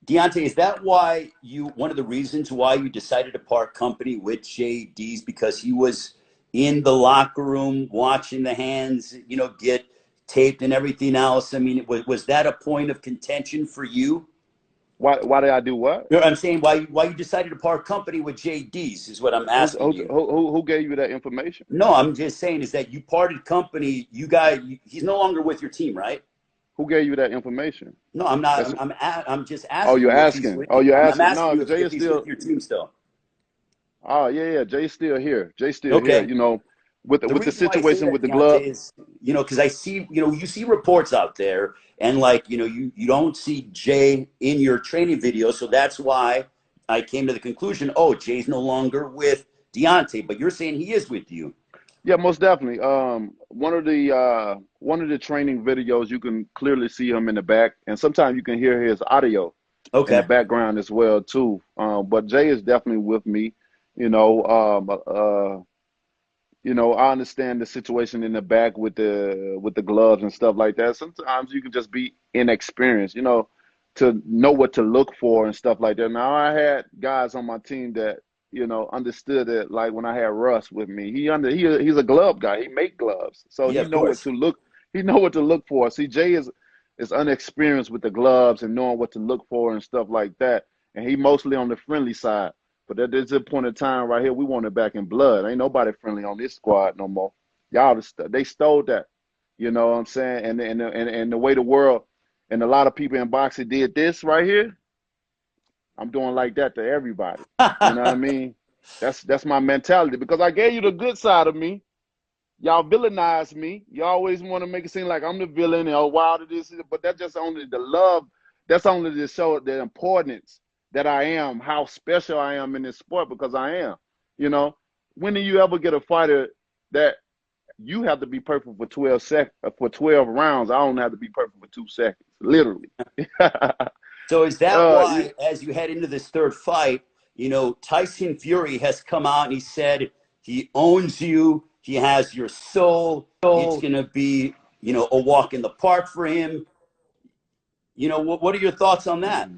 Deontay, is that why one of the reasons why you decided to part company with JD's, because he was in the locker room watching the hands, get taped and everything else? I mean, was that a point of contention for you? Why did I do what? No, I'm saying why you decided to part company with JD's is what I'm asking you. Who gave you that information? No, I'm just saying is that you parted company. He's no longer with your team, right? Who gave you that information? No, I'm not. That's, I'm just oh, asking you're you if he's asking. with Oh, you. you're I'm asking. asking No, you Jay if is he's still. with your team still. Oh, yeah. Jay's still here. Jay's still here. Okay. With The the reason why I say situation with that, the glove. Deontay, is because I see you see reports out there, and you don't see Jay in your training video, so that's why I came to the conclusion. Oh, Jay's no longer with Deontay, but you're saying he is with you. Yeah, most definitely. One of the training videos, you can clearly see him in the back, and sometimes you can hear his audio in the Okay. background as well too. But Jay is definitely with me. You know, I understand the situation in the back with the gloves and stuff like that. Sometimes you can just be inexperienced, to know what to look for and stuff like that. Now I had guys on my team that understood it. Like when I had Russ with me, he's a glove guy. He make gloves, so Yeah, he of know what course. to look. He know what to look for. See, Jay is unexperienced with the gloves and knowing what to look for and stuff like that. And he mostly on the friendly side. But at this point in time right here, we want it back in blood. Ain't nobody friendly on this squad no more. Y'all, they stole that. You know what I'm saying? And the way the world and a lot of people in boxing did this right here, I'm doing like that to everybody. You know what I mean? That's my mentality because I gave you the good side of me. Y'all villainize me. You always want to make it seem like I'm the villain and oh wow to this, but that's just only the love. That's only to show the importance that I am, how special I am in this sport because I am. You know, when do you ever get a fighter that you have to be perfect for 12 rounds? I don't have to be perfect for 2 seconds, literally. So is that Yeah. why, as you head into this third fight, Tyson Fury has come out and he said he owns you, he has your soul, it's going to be, a walk in the park for him. What are your thoughts on that?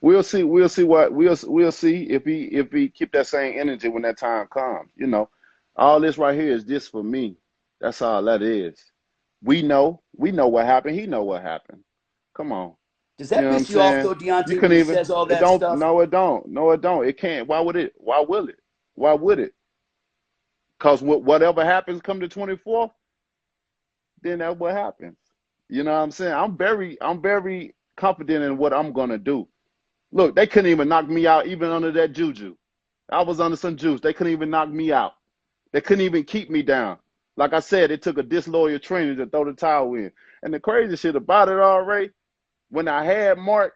We'll see. We'll see if he keep that same energy when that time comes. All this right here is just for me. That's all that is. We know what happened. He know what happened. Come on. Does You that know what I'm piss you off, saying? though, You Deontay, when couldn't he even. says all It that don't. stuff? No, it don't. No, it don't. It can't. Why would it? Why will it? Why would it? Because whatever happens come the 24th, then that's what happens. You know what I'm saying? I'm very confident in what I'm gonna do. Look, they couldn't even knock me out even under that juju. I was under some juice. They couldn't even knock me out. They couldn't even keep me down. Like I said, it took a disloyal trainer to throw the towel in. And the crazy shit about it already, when I had Mark,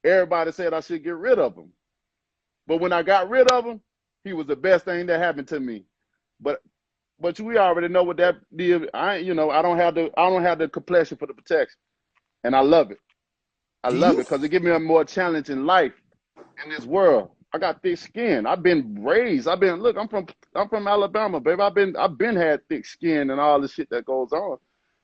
everybody said I should get rid of him. But when I got rid of him, he was the best thing that happened to me. But we already know what that did. I don't have the complexion for the protection. And I love it. I Do love you it because it gives me a more challenge in life in this world. I got thick skin. I've been raised. Look, I'm from Alabama, baby. I've been had thick skin and all the shit that goes on.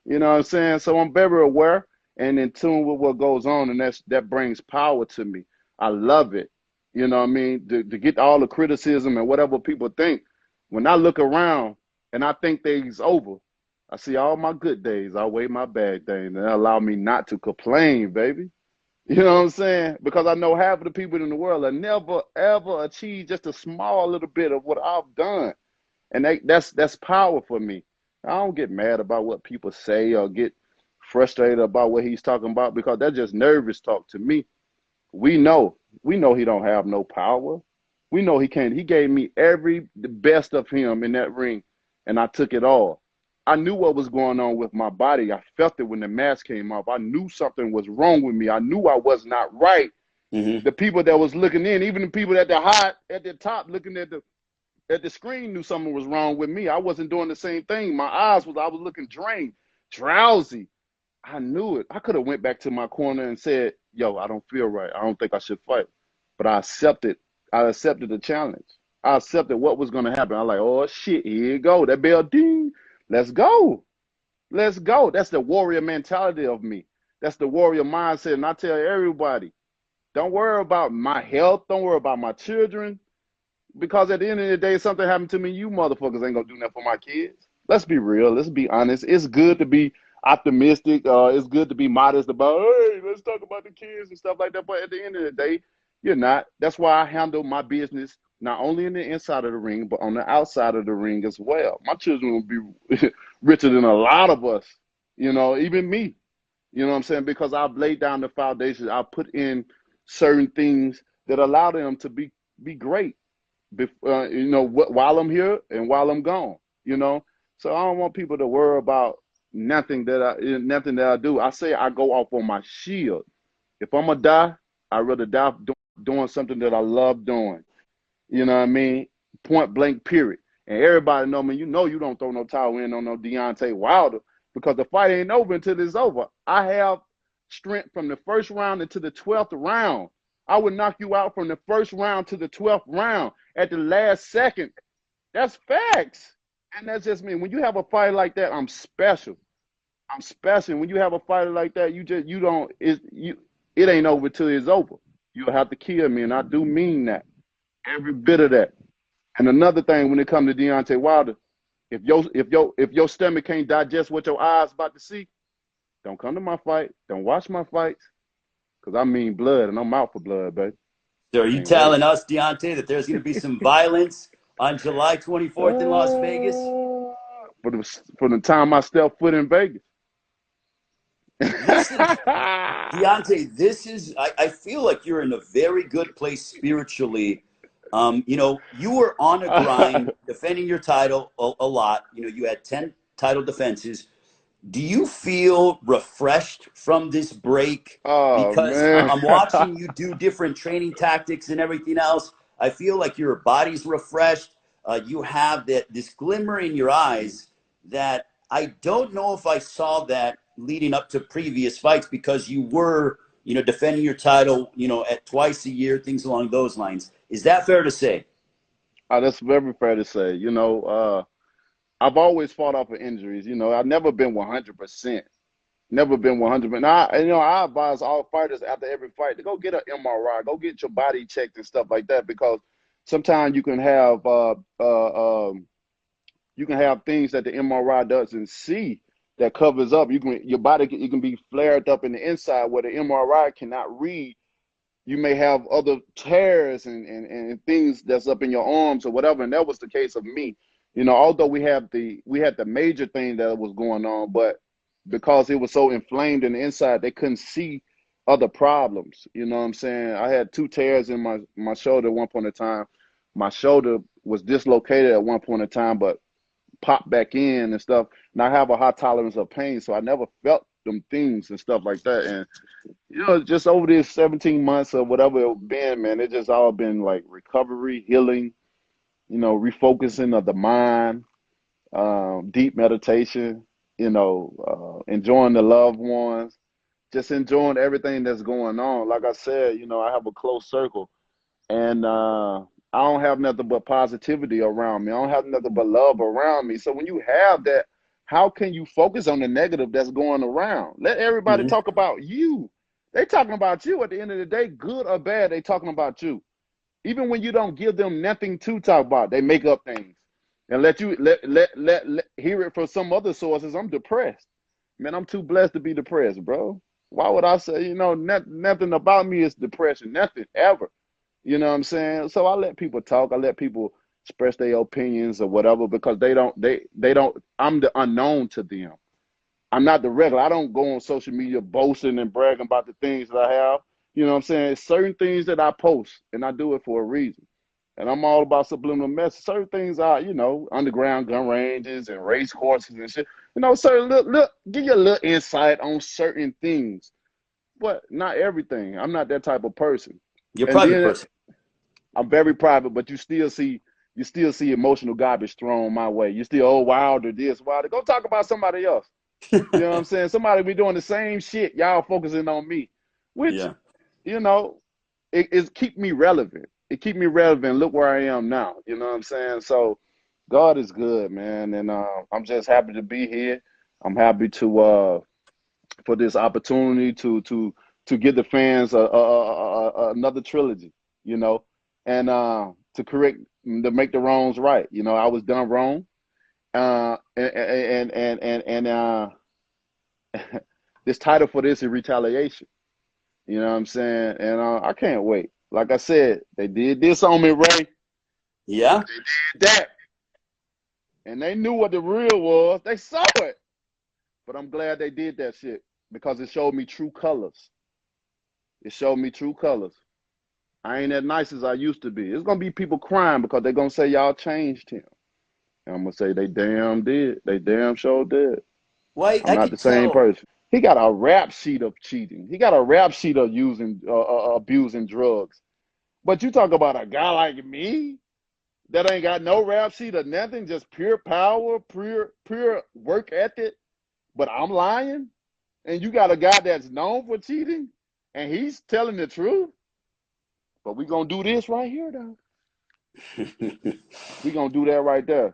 You know what I'm saying? So I'm very aware and in tune with what goes on, and that brings power to me. I love it. You know what I mean? To get all the criticism and whatever people think. When I look around and I think things over, I see all my good days. I weigh my bad days, and that allow me not to complain, baby. You know what I'm saying? Because I know half of the people in the world have never ever achieved just a small little bit of what I've done, and that's power for me. I don't get mad about what people say or get frustrated about what he's talking about because that's just nervous talk to me. We know he don't have no power. We know he can't. He gave me the best of him in that ring, and I took it all. I knew what was going on with my body. I felt it when the mask came off. I knew something was wrong with me. I knew I was not right. Mm-hmm. The people that was looking in, even the people at the top looking at the screen knew something was wrong with me. I wasn't doing the same thing. I was looking drained, drowsy. I knew it. I could have went back to my corner and said, "Yo, I don't feel right. I don't think I should fight." But I accepted. I accepted the challenge. I accepted what was going to happen. I was like, "Oh shit, here you go. That bell ding. Let's go. Let's go." That's the warrior mentality of me. That's the warrior mindset. And I tell everybody, don't worry about my health. Don't worry about my children. Because at the end of the day, something happened to me, you motherfuckers ain't gonna do nothing for my kids. Let's be real. Let's be honest. It's good to be optimistic. It's good to be modest about, hey, let's talk about the kids and stuff like that. But at the end of the day, you're not. That's why I handle my business not only in the inside of the ring, but on the outside of the ring as well. My children will be richer than a lot of us, even me. You know what I'm saying? Because I've laid down the foundation. I put in certain things that allow them to be great. While I'm here and while I'm gone, So I don't want people to worry about nothing that I do. I say I go off on my shield. If I'm gonna die, I'd rather die doing something that I love doing. You know what I mean? Point blank, period. And everybody know me. You don't throw no towel in on no Deontay Wilder because the fight ain't over until it's over. I have strength from the first round into the 12th round. I would knock you out from the first round to the 12th round at the last second. That's facts. And that's just me. When you have a fight like that, I'm special. I'm special. When you have a fighter like that, it ain't over till it's over. You'll have to kill me, and I do mean that. Every bit of that. And another thing, when it comes to Deontay Wilder, if your stomach can't digest what your eyes about to see, don't come to my fight. Don't watch my fights. Because I mean blood, and I'm out for blood, baby. So are you telling us, Deontay, that there's going to be some violence on July 24th in Las Vegas? For the time I step foot in Vegas. Listen, Deontay, I feel like you're in a very good place spiritually. You were on a grind, defending your title a lot. You had 10 title defenses. Do you feel refreshed from this break? Oh, Because man. I'm watching you do different training tactics and everything else. I feel like your body's refreshed. You have this glimmer in your eyes that I don't know if I saw that leading up to previous fights because you were, defending your title, at twice a year, things along those lines. Is that fair to say? That's very fair to say. I've always fought off of injuries. I've never been 100%. Never been 100%. I advise all fighters after every fight to go get an MRI, go get your body checked and stuff like that because sometimes you can have things that the MRI doesn't see that covers up. Your body can be flared up in the inside where the MRI cannot read. You may have other tears and things that's up in your arms or whatever, and that was the case of me. Although we had the major thing that was going on, but because it was so inflamed in the inside, they couldn't see other problems. You know what I'm saying? I had 2 tears in my shoulder at one point in time. My shoulder was dislocated at one point in time, but popped back in and stuff. And I have a high tolerance of pain, so I never felt them things and stuff like that. And just over these 17 months or whatever it's been, man, it just all been like recovery, healing, refocusing of the mind, deep meditation, enjoying the loved ones, just enjoying everything that's going on. Like I said, I have a close circle, and I don't have nothing but positivity around me. I don't have nothing but love around me. So when you have that, how can you focus on the negative that's going around? Let everybody talk about you. They talking about you at the end of the day, good or bad, they talking about you. Even when you don't give them nothing to talk about, they make up things and let hear it from some other sources. I'm depressed. Man, I'm too blessed to be depressed, bro. Why would I say, nothing about me is depression, nothing ever. You know what I'm saying? So I let people talk. I let people express their opinions or whatever because they don't, I'm the unknown to them. I'm not the regular. I don't go on social media boasting and bragging about the things that I have. You know what I'm saying? Certain things that I post, and I do it for a reason. And I'm all about subliminal message. Certain things are, underground gun ranges and race courses and shit. Certain look, give you a little insight on certain things, but not everything. I'm not that type of person. You're a And private then person. I'm very private, but you still see emotional garbage thrown my way. You still, oh, Wilder this, Wilder. Go talk about somebody else. You know what I'm saying? Somebody be doing the same shit. Y'all focusing on me, which, it keep me relevant. It keep me relevant. Look where I am now. You know what I'm saying? So God is good, man. And I'm just happy to be here. I'm happy to for this opportunity to give the fans another trilogy, you know, and to make the wrongs right. You know, I was done wrong, and this title for this is retaliation. You know what I'm saying? And I can't wait. Like I said, they did this on me, Ray. Yeah. They did that, and they knew what the real was. They saw it. But I'm glad they did that shit because it showed me true colors. It showed me true colors. I ain't as nice as I used to be. There's gonna be people crying because they're gonna say y'all changed him. And I'm gonna say they damn did. They damn sure did. Well, I'm I not could the same tell. person. He got a rap sheet of cheating. He got a rap sheet of using abusing drugs. But you talk about a guy like me that ain't got no rap sheet or nothing, just pure power, pure work ethic. But I'm lying, and you got a guy that's known for cheating, and he's telling the truth. But we gonna do this right here, though. We gonna do that right there,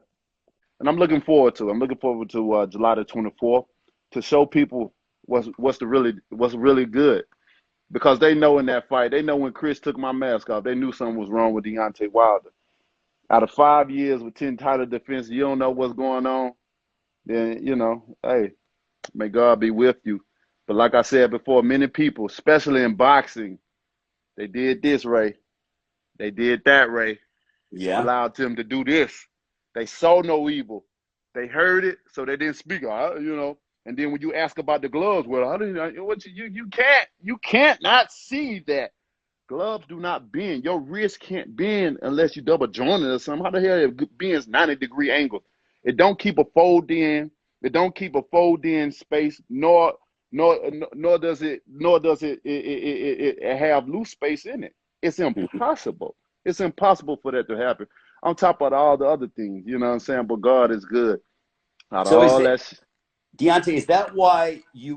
and I'm looking forward to. I'm looking forward to July the 24th to show people what's really good because they know in that fight, they know when Chris took my mask off, they knew something was wrong with Deontay Wilder. Out of 5 years with 10 title defense, you don't know what's going on. Then hey, may God be with you. But like I said before, many people, especially in boxing, they did this, Ray. They did that, Ray. Yeah. Allowed them to do this. They saw no evil. They heard it, so they didn't speak. And then when you ask about the gloves, well, how do you can't not see that gloves do not bend. Your wrist can't bend unless you double joint it or something. How the hell it bends 90-degree angles? It don't keep a fold in. It don't keep a fold in space, nor does it have loose space in it. It's impossible. It's impossible for that to happen. On top of all the other things, you know what I'm saying? But God is good. Out of So is all it, that, Deontay, is that why you